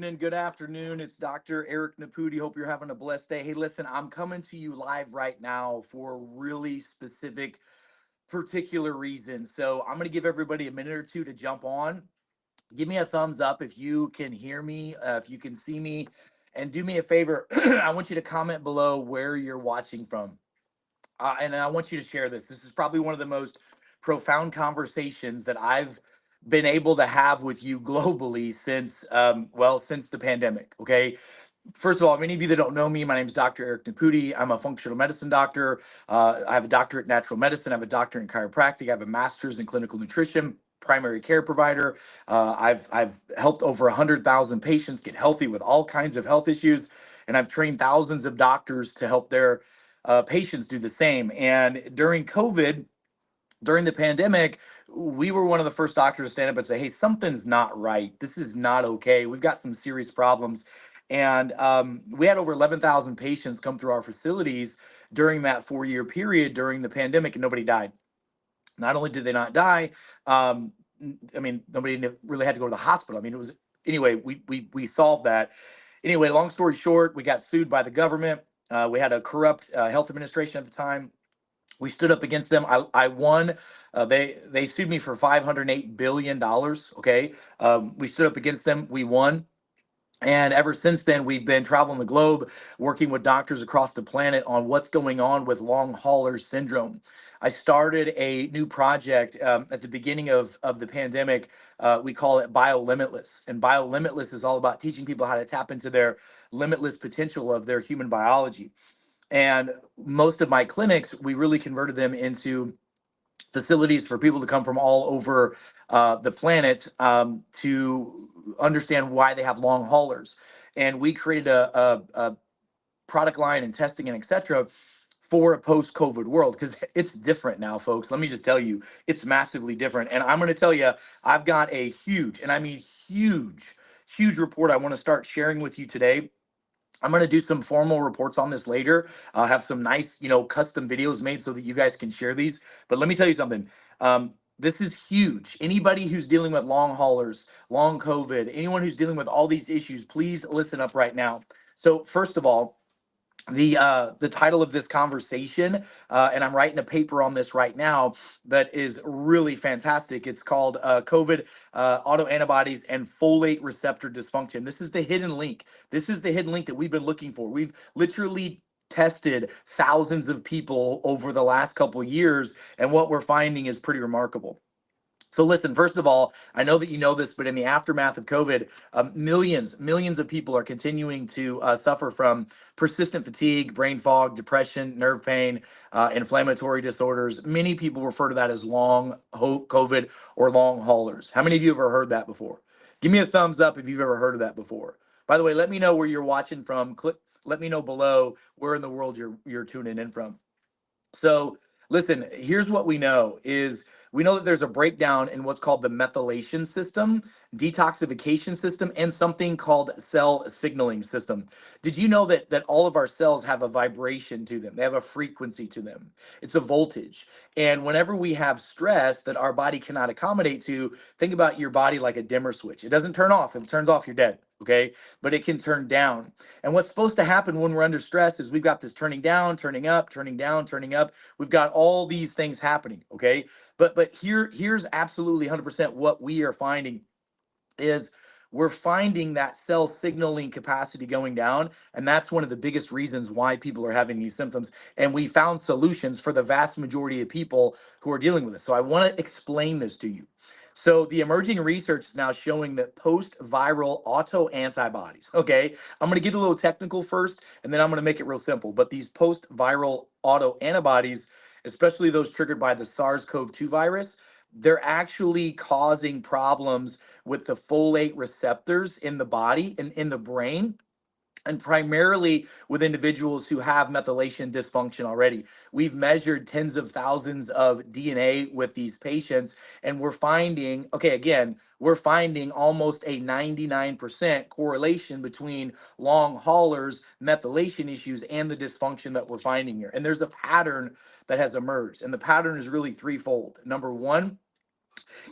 evening, good afternoon. It's Dr. Eric Naputi. Hope you're having a blessed day. Hey, listen, I'm coming to you live right now for a really specific, particular reason. So I'm going to give everybody a minute or two to jump on. Give me a thumbs up if you can hear me, if you can see me, and do me a favor. I want you to comment below where you're watching from. And I want you to share this. This is probably one of the most profound conversations that I've been able to have with you globally since, since the pandemic. Okay. First of all, many of you that don't know me, my name is Dr. Eric Naputi. I'm a functional medicine doctor. I have a doctorate in natural medicine. I have a doctorate in chiropractic. I have a master's in clinical nutrition. Primary care provider. I've helped over 100,000 patients get healthy with all kinds of health issues, and I've trained thousands of doctors to help their patients do the same. And during COVID, during the pandemic, we were one of the first doctors to stand up and say, "Hey, something's not right. This is not okay. We've got some serious problems." And we had over 11,000 patients come through our facilities during that 4 year period during the pandemic, and nobody died. Not only did they not die, I mean, nobody really had to go to the hospital. I mean, it was anyway. We solved that. Anyway, long story short, we got sued by the government. We had a corrupt health administration at the time. We stood up against them. I won. They sued me for $508 billion. Okay, we stood up against them. We won. And ever since then, we've been traveling the globe, working with doctors across the planet on what's going on with long hauler syndrome. I started a new project at the beginning of the pandemic. We call it Bio Limitless. And Bio Limitless is all about teaching people how to tap into their limitless potential of their human biology. And most of my clinics, we really converted them into facilities for people to come from all over the planet to understand why they have long haulers. And we created a product line and testing and et cetera for a post-COVID world because it's different now, folks. Let me just tell you, it's massively different. And I'm going to tell you, I've got a huge, and I mean huge report I want to start sharing with you today. I'm going to do some formal reports on this later. I'll have some nice, custom videos made so that you guys can share these. But let me tell you something. This is huge. Anybody who's dealing with long haulers, long COVID, anyone who's dealing with all these issues, please listen up right now. So first of all, the title of this conversation, and I'm writing a paper on this right now that is really fantastic. It's called COVID autoantibodies and folate receptor dysfunction. This is the hidden link. This is the hidden link that we've been looking for. We've literally tested thousands of people over the last couple years, and what we're finding is pretty remarkable. So listen, first of all, I know that you know this, but in the aftermath of COVID, millions of people are continuing to suffer from persistent fatigue, brain fog, depression, nerve pain, inflammatory disorders. Many people refer to that as COVID or long haulers. How many of you have ever heard that before? Give me a thumbs up if you've ever heard of that before. By the way, let me know where you're watching from. Let me know below where in the world you're tuning in from. So listen, here's what we know is we know that there's a breakdown in what's called the methylation system, detoxification system, and something called cell signaling system. Did you know that all of our cells have a vibration to them? They have a frequency to them. It's a voltage. And whenever we have stress that our body cannot accommodate to, think about your body like a dimmer switch. It doesn't turn off. If it turns off, you're dead. Okay. But it can turn down. And what's supposed to happen when we're under stress is we've got this turning down, turning up, turning down, turning up. We've got all these things happening, okay? But here's absolutely 100% what we are finding is we're finding that cell signaling capacity going down, and that's one of the biggest reasons why people are having these symptoms. And we found solutions for the vast majority of people who are dealing with this. So I want to explain this to you. So the emerging research is now showing that post-viral autoantibodies, okay? I'm going to get a little technical first, and then I'm going to make it real simple. But these post-viral autoantibodies, especially those triggered by the SARS-CoV-2 virus, they're actually causing problems with the folate receptors in the body and in the brain, and primarily with individuals who have methylation dysfunction already. We've measured tens of thousands of DNA with these patients, and we're finding, okay, again, we're finding almost a 99% correlation between long haulers, methylation issues, and the dysfunction that we're finding here. And there's a pattern that has emerged, and the pattern is really threefold. Number one,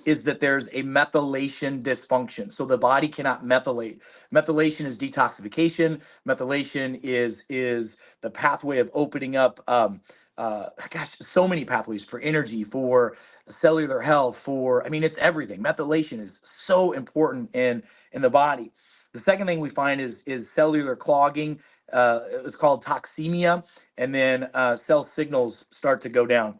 is that there's a methylation dysfunction. So the body cannot methylate. Methylation is detoxification. Methylation is the pathway of opening up. Gosh, so many pathways for energy, for cellular health, for I mean, it's everything. Methylation is so important in the body. The second thing we find is cellular clogging. It's called toxemia, and then cell signals start to go down.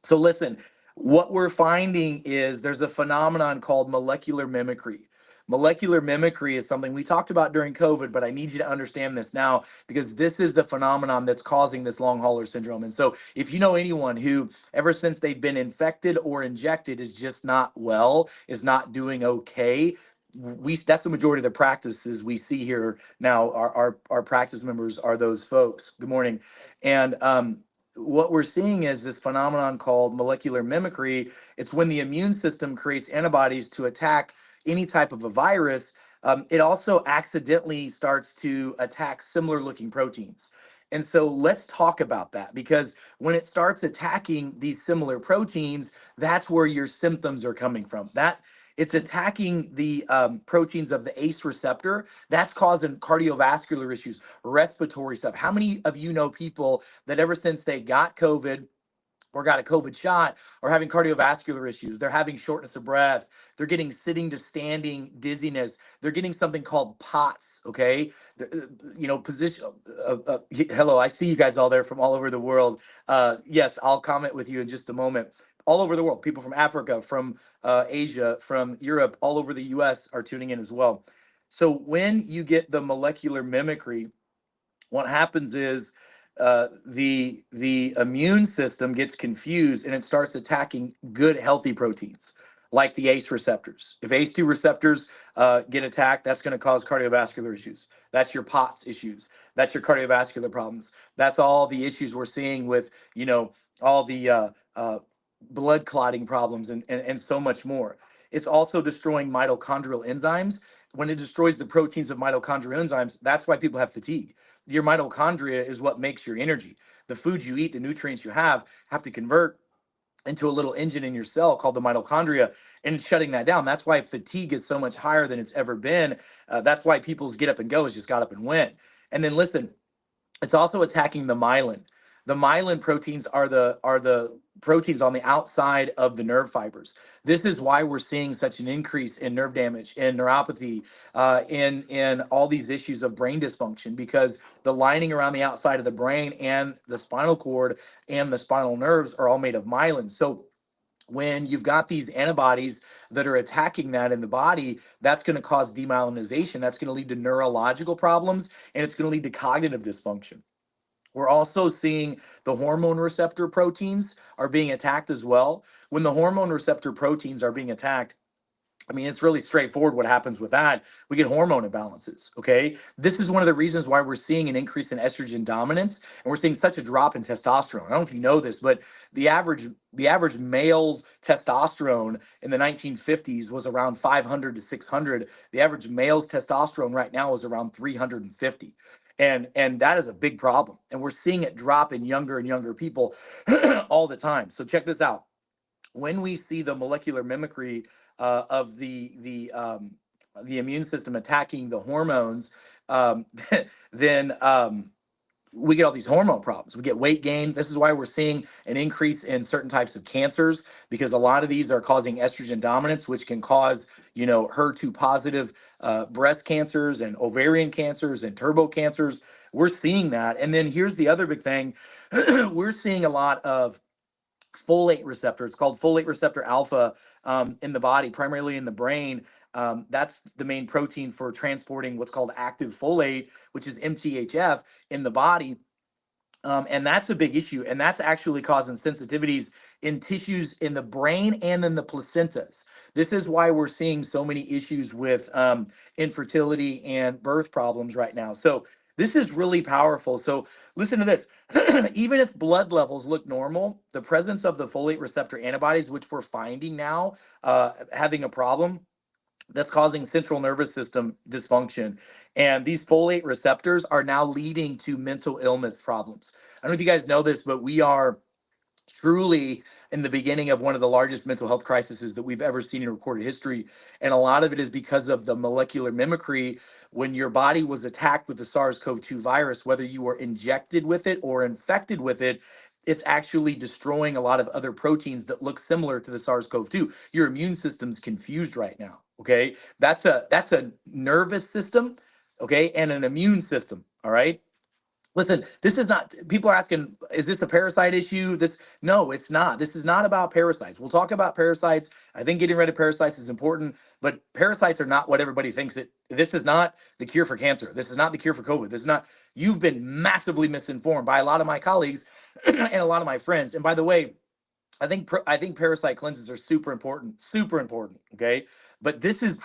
So listen, what we're finding is there's a phenomenon called molecular mimicry. Molecular mimicry is something we talked about during COVID, but I need you to understand this now because this is the phenomenon that's causing this long hauler syndrome. And so, if you know anyone who, ever since they've been infected or injected, is just not well, is not doing okay, that's the majority of the practices we see here now. Our practice members are those folks. Good morning, and what we're seeing is this phenomenon called molecular mimicry. It's when the immune system creates antibodies to attack any type of a virus. It also accidentally starts to attack similar looking proteins. And so let's talk about that because when it starts attacking these similar proteins, that's where your symptoms are coming from. That it's attacking the proteins of the ACE receptor. That's causing cardiovascular issues, respiratory stuff. How many of you know people that ever since they got COVID or got a COVID shot are having cardiovascular issues? They're having shortness of breath. They're getting sitting to standing dizziness. They're getting something called POTS. Okay, position. Hello, I see you guys all there from all over the world. Yes, I'll comment with you in just a moment. All over the world, people from Africa, from Asia, from Europe, all over the U.S. are tuning in as well. So when you get the molecular mimicry, what happens is the immune system gets confused and it starts attacking good healthy proteins like the ACE receptors. If ACE2 receptors get attacked, that's going to cause cardiovascular issues. That's your POTS issues. That's your cardiovascular problems. That's all the issues we're seeing with all the blood clotting problems and so much more. It's also destroying mitochondrial enzymes. When it destroys the proteins of mitochondrial enzymes, that's why people have fatigue. Your mitochondria is what makes your energy. The food you eat, the nutrients you have to convert into a little engine in your cell called the mitochondria, and it's shutting that down. That's why fatigue is so much higher than it's ever been. That's why people's get up and go is just got up and went. And then listen, it's also attacking the myelin. The myelin proteins are the proteins on the outside of the nerve fibers. This is why we're seeing such an increase in nerve damage, in neuropathy, in all these issues of brain dysfunction, because the lining around the outside of the brain and the spinal cord and the spinal nerves are all made of myelin. So when you've got these antibodies that are attacking that in the body, that's going to cause demyelinization. That's going to lead to neurological problems, and it's going to lead to cognitive dysfunction. We're also seeing the hormone receptor proteins are being attacked as well. When the hormone receptor proteins are being attacked, I mean, it's really straightforward what happens with that. We get hormone imbalances. Okay. This is one of the reasons why we're seeing an increase in estrogen dominance and we're seeing such a drop in testosterone. I don't know if you know this, but the average male's testosterone in the 1950s was around 500 to 600. The average male's testosterone right now is around 350. And that is a big problem. And we're seeing it drop in younger and younger people all the time. So check this out. When we see the molecular mimicry of the immune system attacking the hormones, then we get all these hormone problems. We get weight gain. This is why we're seeing an increase in certain types of cancers, because a lot of these are causing estrogen dominance, which can cause, HER2 positive breast cancers and ovarian cancers and turbo cancers. We're seeing that. And then here's the other big thing. We're seeing a lot of folate receptor. It's called folate receptor alpha in the body, primarily in the brain. That's the main protein for transporting what's called active folate, which is MTHF in the body. And that's a big issue. And that's actually causing sensitivities in tissues in the brain and in the placentas. This is why we're seeing so many issues with infertility and birth problems right now. So this is really powerful. So listen to this. Even if blood levels look normal, the presence of the folate receptor antibodies, which we're finding now having a problem, that's causing central nervous system dysfunction. And these folate receptors are now leading to mental illness problems. I don't know if you guys know this, but we are truly in the beginning of one of the largest mental health crises that we've ever seen in recorded history. And a lot of it is because of the molecular mimicry. When your body was attacked with the SARS-CoV-2 virus, whether you were injected with it or infected with it, it's actually destroying a lot of other proteins that look similar to the SARS-CoV-2. Your immune system's confused right now. Okay. That's a nervous system, okay, and an immune system. All right. Listen, this is not, people are asking, is this a parasite issue? No, it's not. This is not about parasites. We'll talk about parasites. I think getting rid of parasites is important, but parasites are not what everybody thinks it. This is not the cure for cancer. This is not the cure for COVID. This is not, you've been massively misinformed by a lot of my colleagues and a lot of my friends. And by the way, I think parasite cleanses are super important, super important. Okay, but this is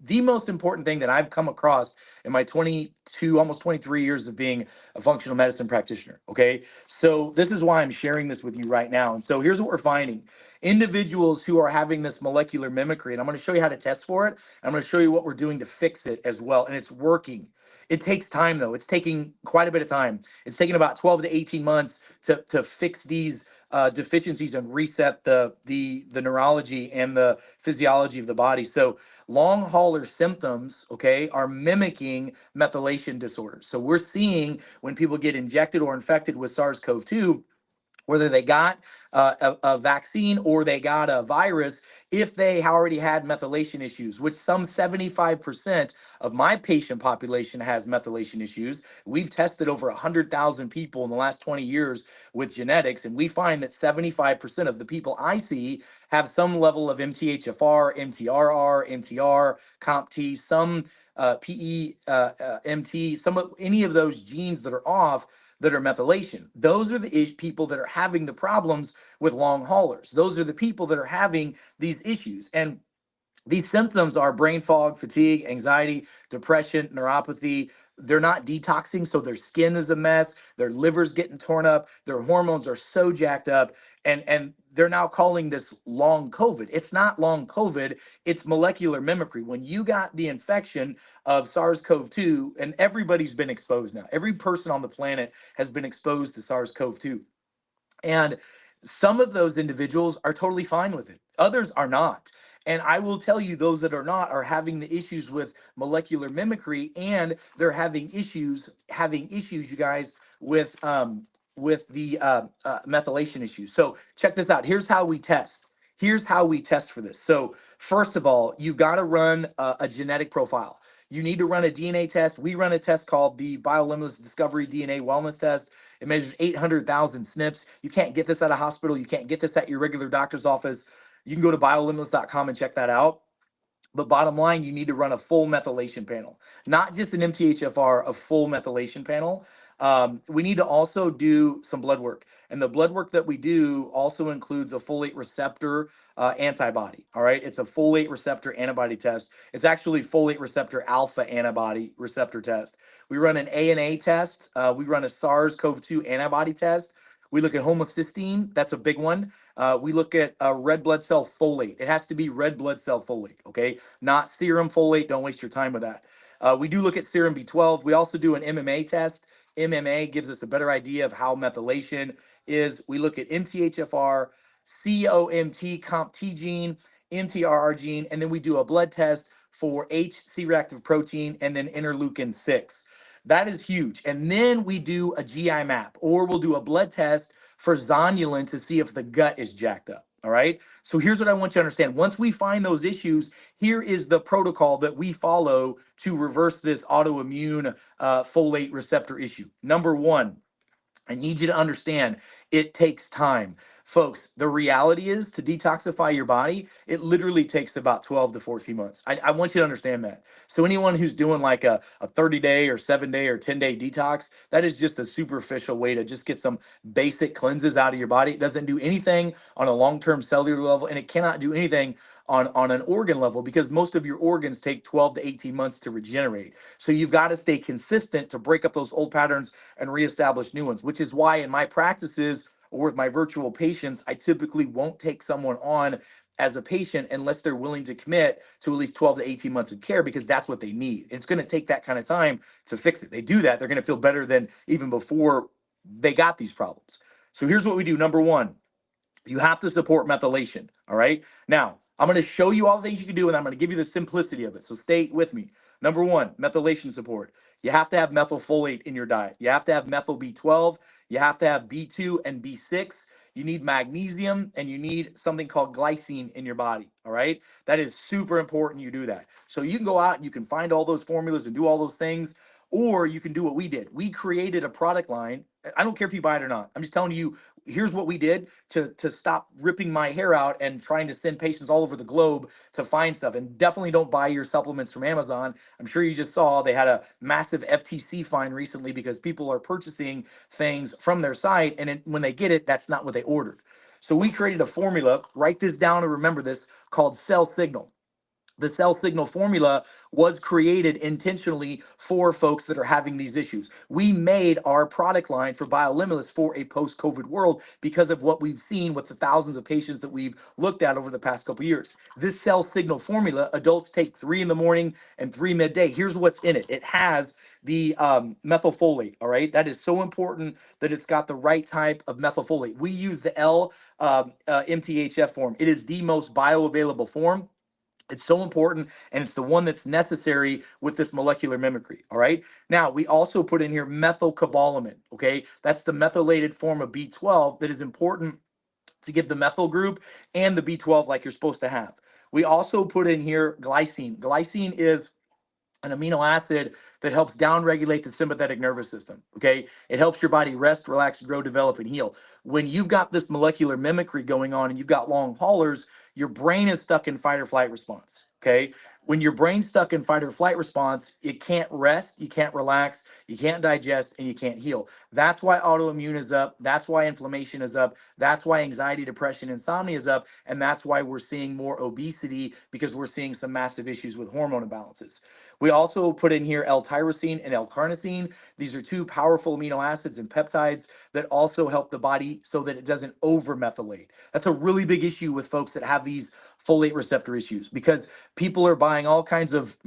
the most important thing that I've come across in my 22, almost 23 years of being a functional medicine practitioner. Okay, so this is why I'm sharing this with you right now. And so here's what we're finding: individuals who are having this molecular mimicry, and I'm going to show you how to test for it. I'm going to show you what we're doing to fix it as well, and it's working. It takes time though. It's taking quite a bit of time. It's taking about 12 to 18 months to fix these deficiencies and reset the neurology and the physiology of the body. So long hauler symptoms, okay, are mimicking methylation disorders. So we're seeing when people get injected or infected with SARS-CoV-2, whether they got a vaccine or they got a virus, if they already had methylation issues, which some 75% of my patient population has methylation issues. We've tested over 100,000 people in the last 20 years with genetics, and we find that 75% of the people I see have some level of MTHFR, MTRR, MTR, COMT, some PEMT, any of those genes that are off that are methylation. Those are the people that are having the problems with long haulers. Those are the people that are having these issues. And these symptoms are brain fog, fatigue, anxiety, depression, neuropathy. They're not detoxing, so their skin is a mess. Their liver's getting torn up. Their hormones are so jacked up, and they're now calling this long COVID. It's not long COVID. It's molecular mimicry. When you got the infection of SARS-CoV-2, and everybody's been exposed now. Every person on the planet has been exposed to SARS-CoV-2. And some of those individuals are totally fine with it. Others are not. And I will tell you, those that are not are having the issues with molecular mimicry, and they're having issues, you guys, with the methylation issues. So check this out. Here's how we test. Here's how we test for this. So first of all, you've got to run a genetic profile. You need to run a DNA test. We run a test called the BioLimitless Discovery DNA Wellness Test. It measures 800,000 SNPs. You can't get this at a hospital. You can't get this at your regular doctor's office. You can go to biolimitless.com and check that out. But bottom line, you need to run a full methylation panel, not just an MTHFR, a full methylation panel. We need to also do some blood work. And the blood work that we do also includes a folate receptor antibody. All right. It's a folate receptor antibody test. It's actually folate receptor alpha antibody receptor test. We run an ANA test. We run a SARS-CoV-2 antibody test. We look at homocysteine. That's a big one. We look at red blood cell folate. It has to be red blood cell folate, okay? Not serum folate. Don't waste your time with that. We do look at serum B12. We also do an MMA test. MMA gives us a better idea of how methylation is. We look at MTHFR, COMT, COMT gene, MTRR gene, and then we do a blood test for HC reactive protein and then interleukin 6. That is huge. And then we do a GI map, or we'll do a blood test for zonulin to see if the gut is jacked up. All right. So here's what I want you to understand. Once we find those issues, here is the protocol that we follow to reverse this autoimmune folate receptor issue. Number one, I need you to understand it takes time. Folks, the reality is to detoxify your body, it literally takes about 12 to 14 months. I want you to understand that. So, anyone who's doing like a 30-day or 7-day or 10-day detox, that is just a superficial way to just get some basic cleanses out of your body. It doesn't do anything on a long term cellular level, and it cannot do anything on an organ level because most of your organs take 12 to 18 months to regenerate. So, you've got to stay consistent to break up those old patterns and reestablish new ones, which is why in my practices or with my virtual patients, I typically won't take someone on as a patient unless they're willing to commit to at least 12 to 18 months of care because that's what they need. It's going to take that kind of time to fix it. They do that, they're going to feel better than even before they got these problems. So here's what we do. Number one, you have to support methylation. All right. Now, I'm going to show you all the things you can do, and I'm going to give you the simplicity of it. So stay with me. Number one, methylation support. You have to have methylfolate in your diet. You have to have methyl B12. You have to have B2 and B6. You need magnesium, and you need something called glycine in your body. All right. That is super important you do that. So you can go out and you can find all those formulas and do all those things. Or you can do what we did. We created a product line. I don't care if you buy it or not. I'm just telling you, here's what we did to stop ripping my hair out and trying to send patients all over the globe to find stuff. And definitely don't buy your supplements from Amazon. I'm sure you just saw they had a massive FTC fine recently because people are purchasing things from their site, and when they get it, that's not what they ordered. So we created a formula. Write this down and remember this, called Cell Signal. The Cell Signal formula was created intentionally for folks that are having these issues. We made our product line for BioLimitless for a post-COVID world because of what we've seen with the thousands of patients that we've looked at over the past couple of years. This Cell Signal formula, adults take 3 in the morning and 3 midday. Here's what's in it. It has the methylfolate, all right? That is so important that it's got the right type of methylfolate. We use the L-MTHF form. It is the most bioavailable form. It's so important, and it's the one that's necessary with this molecular mimicry. All right. Now, we also put in here methylcobalamin. Okay. That's the methylated form of B12 that is important to give the methyl group and the B12 like you're supposed to have. We also put in here glycine. Glycine is an amino acid that helps downregulate the sympathetic nervous system. Okay. It helps your body rest, relax, grow, develop, and heal. When you've got this molecular mimicry going on and you've got long haulers, your brain is stuck in fight or flight response. Okay. When your brain's stuck in fight or flight response, it can't rest, you can't relax, you can't digest, and you can't heal. That's why autoimmune is up. That's why inflammation is up. That's why anxiety, depression, insomnia is up. And that's why we're seeing more obesity, because we're seeing some massive issues with hormone imbalances. We also put in here L-tyrosine and L-carnosine. These are two powerful amino acids and peptides that also help the body so that it doesn't over-methylate. That's a really big issue with folks that have these folate receptor issues, because people are buying all kinds of,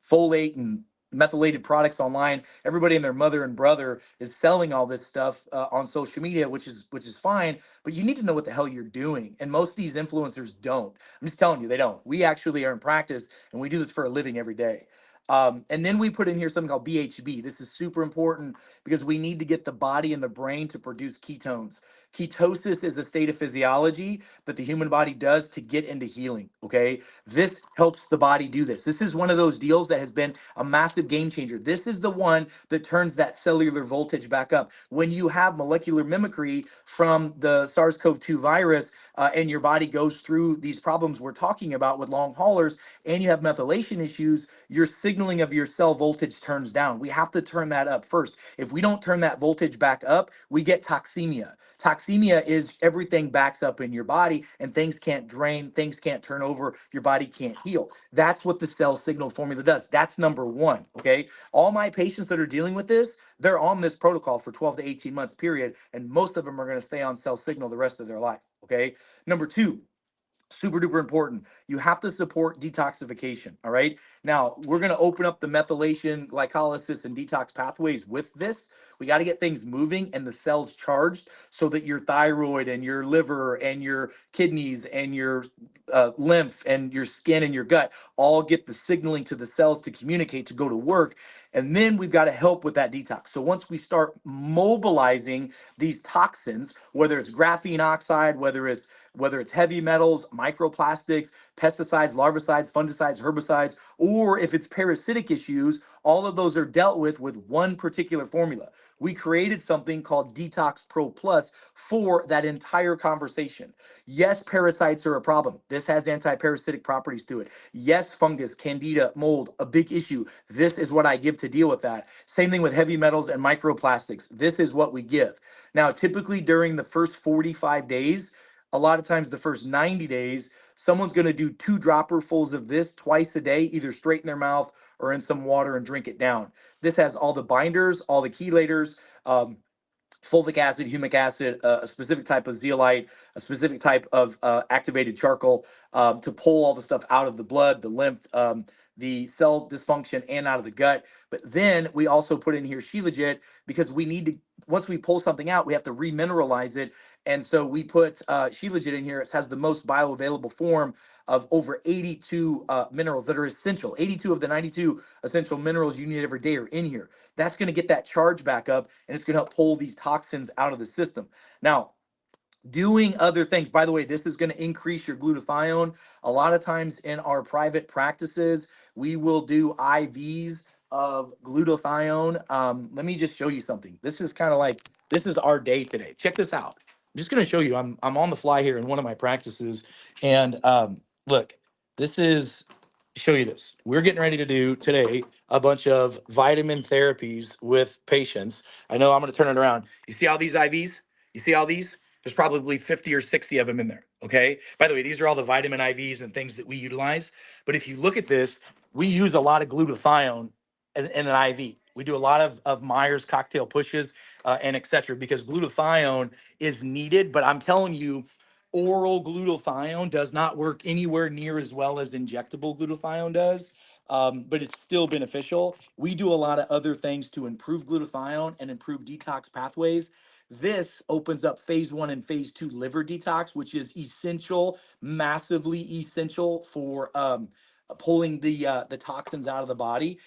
folate and methylated products online. Everybody and their mother and brother is selling all this stuff on social media, which is fine, but you need to know what the hell you're doing. And most of these influencers don't. I'm just telling you, they don't. We actually are in practice, and we do this for a living every day. And then we put in here something called BHB. This is super important because we need to get the body and the brain to produce ketones. Ketosis is a state of physiology that the human body does to get into healing. Okay. This helps the body do this. This is one of those deals that has been a massive game changer. This is the one that turns that cellular voltage back up. When you have molecular mimicry from the SARS-CoV-2 virus, and your body goes through these problems we're talking about with long haulers, and you have methylation issues, your signaling of your cell voltage turns down. We have to turn that up first. If we don't turn that voltage back up, we get toxemia. Toxemia is everything backs up in your body, and things can't drain, things can't turn over, your body can't heal. That's what the Cell Signal formula does. That's number one. Okay. All my patients that are dealing with this, they're on this protocol for 12 to 18 months period, and most of them are going to stay on Cell Signal the rest of their life. Okay. Number two, super duper important, you have to support detoxification. All right. Now we're going to open up the methylation, glycolysis, and detox pathways with this. We got to get things moving and the cells charged so that your thyroid and your liver and your kidneys and your lymph and your skin and your gut all get the signaling to the cells to communicate to go to work. And then we've got to help with that detox. So once we start mobilizing these toxins, whether it's graphene oxide, whether it's heavy metals, microplastics, pesticides, larvicides, fungicides, herbicides, or if it's parasitic issues, all of those are dealt with one particular formula. We created something called Detox Pro Plus for that entire conversation. Yes, parasites are a problem. This has anti-parasitic properties to it. Yes, fungus, candida, mold, a big issue. This is what I give to deal with that. Same thing with heavy metals and microplastics. This is what we give. Now, typically during the first 45 days, a lot of times the first 90 days, someone's going to do 2 dropperfuls of this twice a day, either straight in their mouth or in some water, and drink it down. This has all the binders, all the chelators, fulvic acid, humic acid, a specific type of zeolite, a specific type of activated charcoal, to pull all the stuff out of the blood, the lymph, the cell dysfunction and out of the gut. But then we also put in here Shilajit because we need to, once we pull something out, we have to remineralize it. And so we put Shilajit in here. It has the most bioavailable form of over 82 minerals that are essential. 82 of the 92 essential minerals you need every day are in here. That's going to get that charge back up, and it's going to help pull these toxins out of the system. Now, doing other things. By the way, this is going to increase your glutathione. A lot of times in our private practices, we will do IVs of glutathione. Let me just show you something. This is kind of like, this is our day today. Check this out. I'm just going to show you. I'm on the fly here in one of my practices, and look, this is show you this. We're getting ready to do today a bunch of vitamin therapies with patients. I know I'm going to turn it around. You see all these IVs? You see all these? There's probably 50 or 60 of them in there. Okay. By the way, these are all the vitamin IVs and things that we utilize. But if you look at this, we use a lot of glutathione in an IV. We do a lot of Myers cocktail pushes and et cetera, because glutathione is needed. But I'm telling you, oral glutathione does not work anywhere near as well as injectable glutathione does. But it's still beneficial. We do a lot of other things to improve glutathione and improve detox pathways. This opens up phase 1 and phase 2 liver detox, which is essential, massively essential for pulling the toxins out of the body.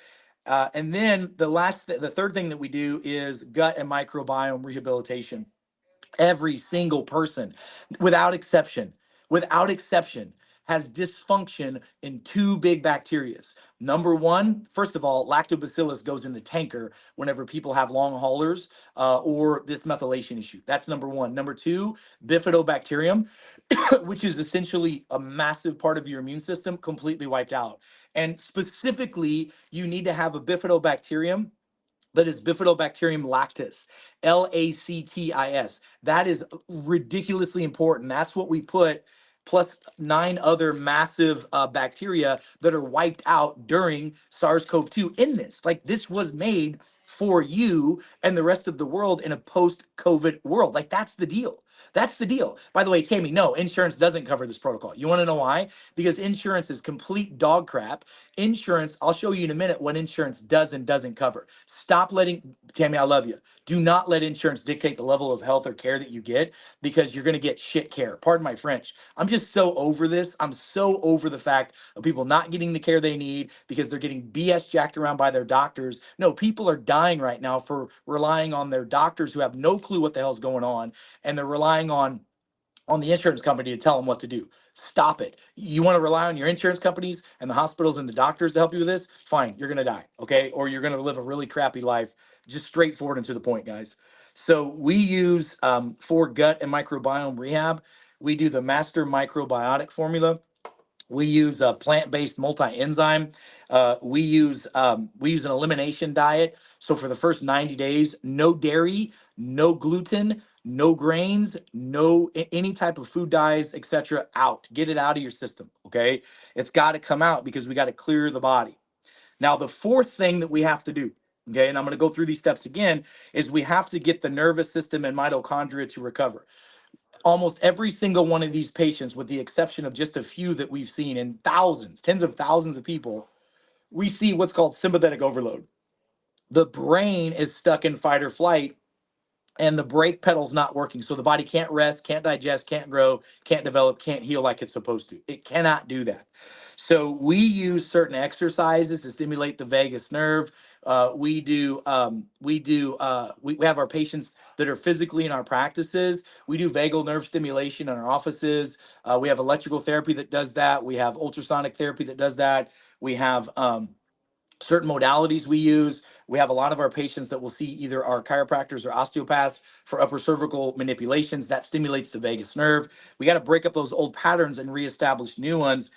And then the third thing that we do is gut and microbiome rehabilitation. Every single person, without exception, without exception, has dysfunction in two big bacterias. Number one, first of all, lactobacillus goes in the tanker whenever people have long haulers or this methylation issue. That's number one. Number two, bifidobacterium, which is essentially a massive part of your immune system, completely wiped out. And specifically, you need to have a bifidobacterium that is Bifidobacterium lactis, Lactis. That is ridiculously important. That's what we put, plus 9 other massive bacteria that are wiped out during SARS-CoV-2 in this. Like, this was made for you and the rest of the world in a post-COVID world. Like, that's the deal. That's the deal. By the way, Tammy, no, insurance doesn't cover this protocol. You want to know why? Because insurance is complete dog crap. Insurance, I'll show you in a minute what insurance does and doesn't cover. Stop letting, Tammy, I love you. Do not let insurance dictate the level of health or care that you get, because you're going to get shit care. Pardon my French. I'm just so over this. I'm so over the fact of people not getting the care they need because they're getting BS jacked around by their doctors. No, people are dying right now for relying on their doctors who have no clue what the hell's going on, and they're relying on the insurance company to tell them what to do. Stop it. You want to rely on your insurance companies and the hospitals and the doctors to help you with this? Fine, you're going to die, okay? Or you're going to live a really crappy life. Just straightforward and to the point, guys. So we use, for gut and microbiome rehab, we do the Master Microbiotic Formula. We use a plant-based multi-enzyme. We use an elimination diet. So for the first 90 days, no dairy, no gluten, no grains, no any type of food dyes, etc. Out. Get it out of your system. Okay, it's got to come out because we got to clear the body. Now, the fourth thing that we have to do, okay, and I'm going to go through these steps again, is we have to get the nervous system and mitochondria to recover. Almost every single one of these patients, with the exception of just a few that we've seen in thousands, tens of thousands of people, we see what's called sympathetic overload. The brain is stuck in fight or flight, and the brake pedal's not working. So the body can't rest, can't digest, can't grow, can't develop, can't heal like it's supposed to. It cannot do that. So we use certain exercises to stimulate the vagus nerve. We have our patients that are physically in our practices. We do vagal nerve stimulation in our offices. We have electrical therapy that does that. We have ultrasonic therapy that does that. We have certain modalities we use. We have a lot of our patients that will see either our chiropractors or osteopaths for upper cervical manipulations that stimulates the vagus nerve. We got to break up those old patterns and reestablish new ones.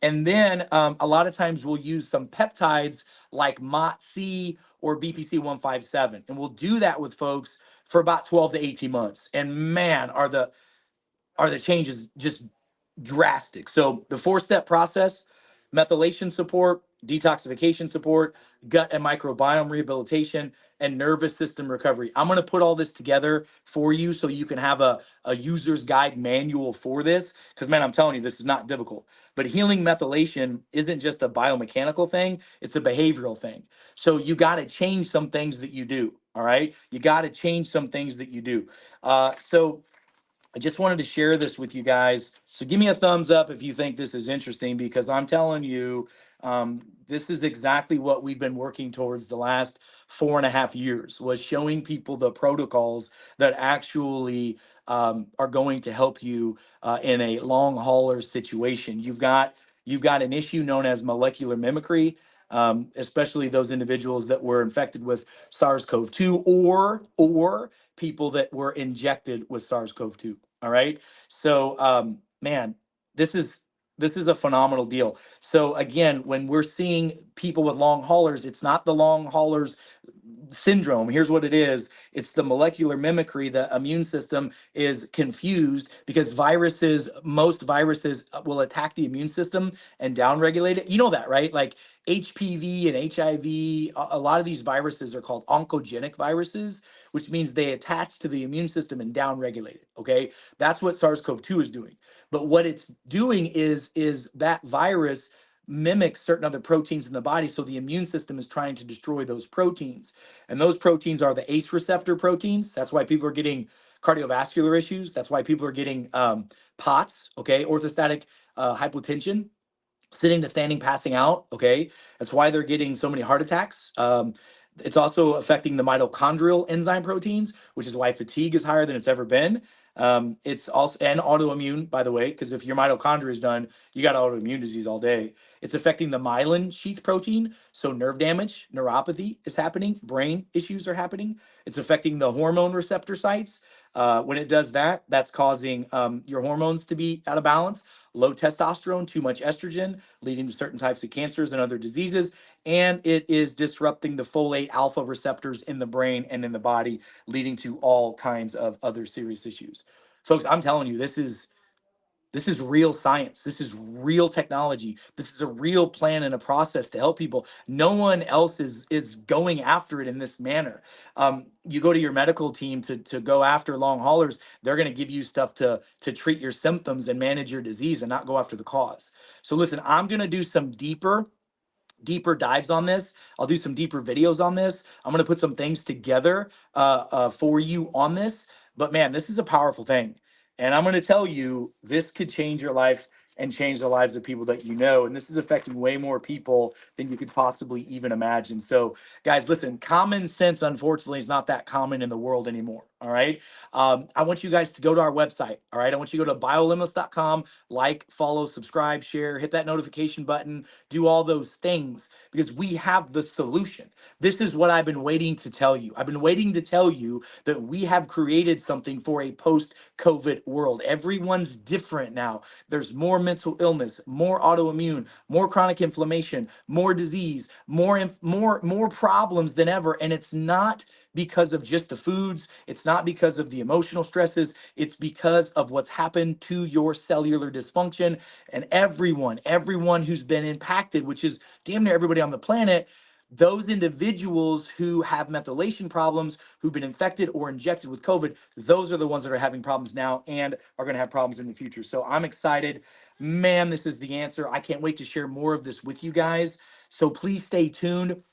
And then a lot of times we'll use some peptides like MOTS-c or BPC 157. And we'll do that with folks for about 12 to 18 months. And man, are the changes just drastic. So the 4-step process: methylation support, detoxification support, gut and microbiome rehabilitation, and nervous system recovery. I'm going to put all this together for you so you can have a user's guide manual for this. Because, man, I'm telling you, this is not difficult. But healing methylation isn't just a biomechanical thing, it's a behavioral thing. So you got to change some things that you do. All right. You got to change some things that you do. So I just wanted to share this with you guys. So give me a thumbs up if you think this is interesting, because I'm telling you, this is exactly what we've been working towards the last 4.5 years, was showing people the protocols that actually are going to help you in a long hauler situation. You've got an issue known as molecular mimicry. Especially those individuals that were infected with SARS-CoV-2, or people that were injected with SARS-CoV-2. All right. So, man, this is this is a phenomenal deal. So again, when we're seeing people with long haulers, it's not the long haulers syndrome. Here's what it is. It's the molecular mimicry. The immune system is confused because most viruses will attack the immune system and downregulate it. You know that, right? Like HPV and HIV, a lot of these viruses are called oncogenic viruses, which means they attach to the immune system and downregulate it. Okay. That's what SARS-CoV-2 is doing. But what it's doing is that virus mimics certain other proteins in the body. So the immune system is trying to destroy those proteins. And those proteins are the ACE receptor proteins. That's why people are getting cardiovascular issues. That's why people are getting POTS, okay, orthostatic hypotension, sitting to standing, passing out. Okay, that's why they're getting so many heart attacks. It's also affecting the mitochondrial enzyme proteins, which is why fatigue is higher than it's ever been. It's also and autoimmune, by the way, because if your mitochondria is done, you got autoimmune disease all day. It's affecting the myelin sheath protein, so nerve damage, neuropathy is happening, brain issues are happening. It's affecting the hormone receptor sites. When it does that, that's causing your hormones to be out of balance, low testosterone, too much estrogen, leading to certain types of cancers and other diseases. And it is disrupting the folate alpha receptors in the brain and in the body, leading to all kinds of other serious issues. Folks, I'm telling you, this is real science. This is real technology. This is a real plan and a process to help people. No one else is going after it in this manner. You go to your medical team to go after long haulers. They're going to give you stuff to treat your symptoms and manage your disease and not go after the cause. So listen, I'm going to do some deeper dives on this. I'll do some deeper videos on this. I'm going to put some things together for you on this. But man, this is a powerful thing. And I'm going to tell you, this could change your life and change the lives of people that you know. And this is affecting way more people than you could possibly even imagine. So, guys, listen, common sense, unfortunately, is not that common in the world anymore. All right. I want you guys to go to our website. All right. I want you to go to biolimitless.com, like, follow, subscribe, share, hit that notification button, do all those things because we have the solution. This is what I've been waiting to tell you. I've been waiting to tell you that we have created something for a post COVID world. Everyone's different now. There's more mental illness, more autoimmune, more chronic inflammation, more disease, more problems than ever, and it's not because of just the foods. It's not because of the emotional stresses. It's because of what's happened to your cellular dysfunction. And everyone who's been impacted, which is damn near everybody on the planet, those individuals who have methylation problems, who've been infected or injected with COVID, those are the ones that are having problems now and are going to have problems in the future. So I'm excited. Man, this is the answer. I can't wait to share more of this with you guys. So please stay tuned.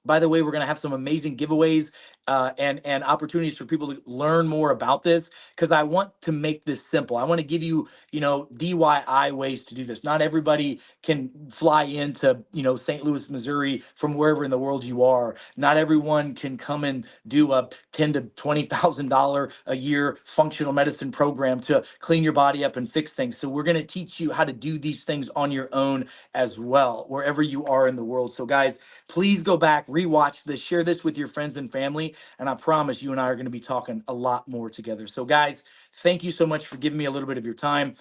By the way, we're going to have some amazing giveaways and opportunities for people to learn more about this because I want to make this simple. I want to give you, DIY ways to do this. Not everybody can fly into, St. Louis, Missouri from wherever in the world you are. Not everyone can come and do a $10,000 to $20,000 a year functional medicine program to clean your body up and fix things. So we're going to teach you how to do these things on your own as well, wherever you are in the world. So guys, please go back, rewatch this, share this with your friends and family, and I promise you and I are going to be talking a lot more together. So, guys, thank you so much for giving me a little bit of your time.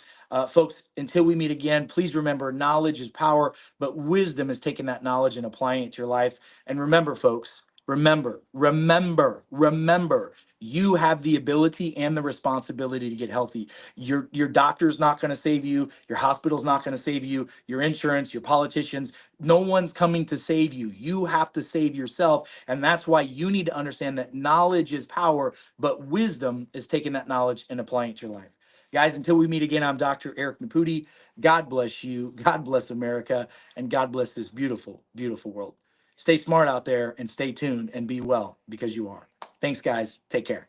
Folks, until we meet again, please remember knowledge is power, but wisdom is taking that knowledge and applying it to your life. And remember, folks, Remember, you have the ability and the responsibility to get healthy. Your doctor's not going to save you, your hospital's not going to save you, your insurance, your politicians, no one's coming to save you. You have to save yourself. And that's why you need to understand that knowledge is power, but wisdom is taking that knowledge and applying it to your life. Guys, until we meet again, I'm Dr. Eric Naputi. God bless you. God bless America. And God bless this beautiful, beautiful world. Stay smart out there and stay tuned and be well because you are. Thanks, guys. Take care.